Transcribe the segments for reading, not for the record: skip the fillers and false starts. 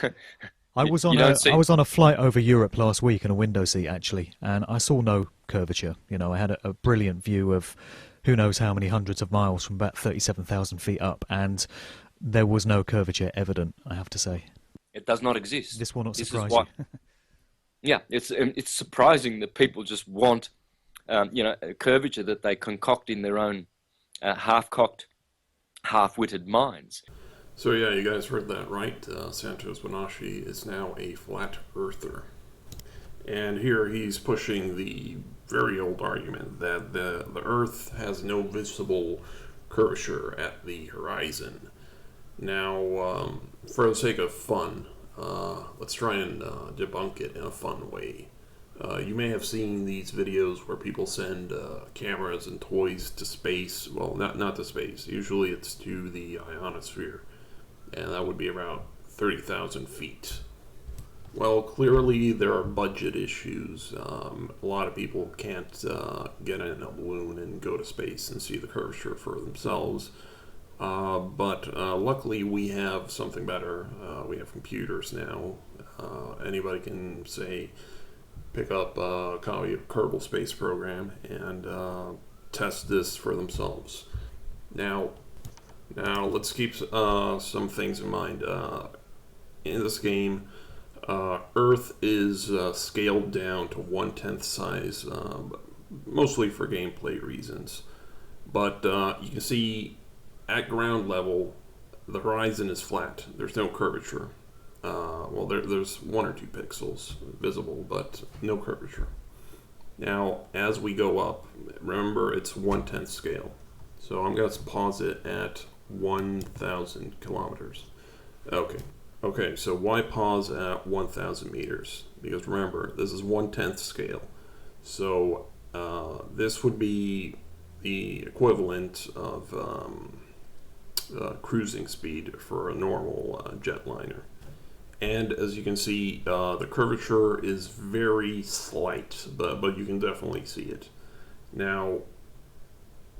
You don't I see. was on a flight over Europe last week in a window seat actually, and I saw no curvature. You know, I had a brilliant view of who knows how many hundreds of miles from about 37,000 feet up, and there was no curvature evident, I have to say. It does not exist. This will not This is surprise why. you. Yeah, it's surprising that people just want a curvature that they concoct in their own half-cocked, half-witted minds. So yeah, you guys heard that right. Santos Bonacci is now a flat earther. And here he's pushing the very old argument that the Earth has no visible curvature at the horizon. Now, for the sake of fun, let's try and debunk it in a fun way. You may have seen these videos where people send cameras and toys to space. Well, not to space. Usually it's to the ionosphere, and that would be about 30,000 feet. Well, clearly there are budget issues. A lot of people can't get in a balloon and go to space and see the curvature for themselves. But luckily we have something better. We have computers now. Anybody can, say, pick up a copy of Kerbal Space Program and test this for themselves. Now, let's keep some things in mind. In this game, Earth is scaled down to 1/10 size, mostly for gameplay reasons. But you can see at ground level, the horizon is flat. There's no curvature. There's 1 or 2 pixels visible, but no curvature. Now, as we go up, remember it's 1/10 scale. So I'm going to pause it at 1,000 kilometers. Okay, so why pause at 1,000 meters? Because remember, this is 1/10 scale. So this would be the equivalent of cruising speed for a normal jetliner. And as you can see, the curvature is very slight, but you can definitely see it. Now,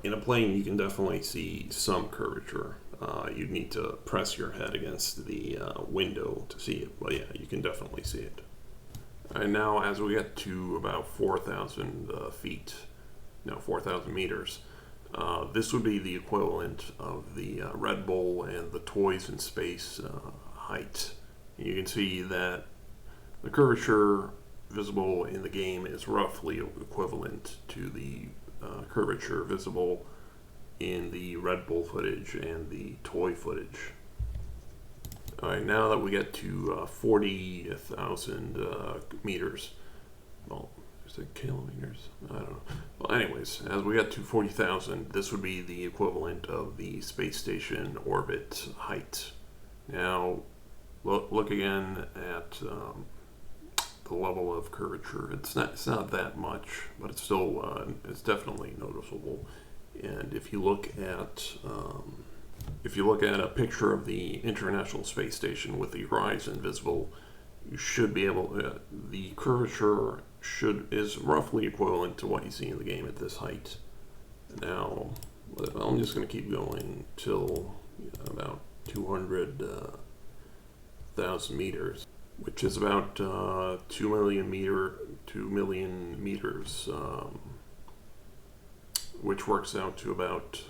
in a plane, you can definitely see some curvature. You'd need to press your head against the window to see it, but yeah, you can definitely see it. And now, as we get to about 4,000 feet, no, 4,000 meters, this would be the equivalent of the Red Bull and the Toys in Space height. You can see that the curvature visible in the game is roughly equivalent to the curvature visible in the Red Bull footage and the toy footage. Alright, now that we get to 40,000 meters, well, is it kilometers? I don't know. Well, anyways, as we get to 40,000, this would be the equivalent of the space station orbit height. Now, look again at the level of curvature. It's not that much, but it's still it's definitely noticeable. And if you look at a picture of the International Space Station with the horizon visible, you should be able. The curvature is roughly equivalent to what you see in the game at this height. Now, I'm just going to keep going till about 200,000 meters, which is about 2 million meters, which works out to about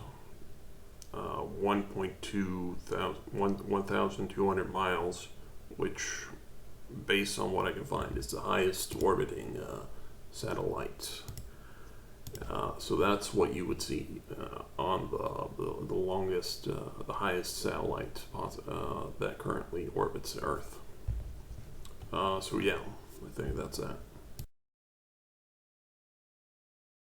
1,200 miles, which, based on what I can find, is the highest orbiting satellite. So that's what you would see on the longest, the highest satellite that currently orbits Earth. So yeah, I think that's that.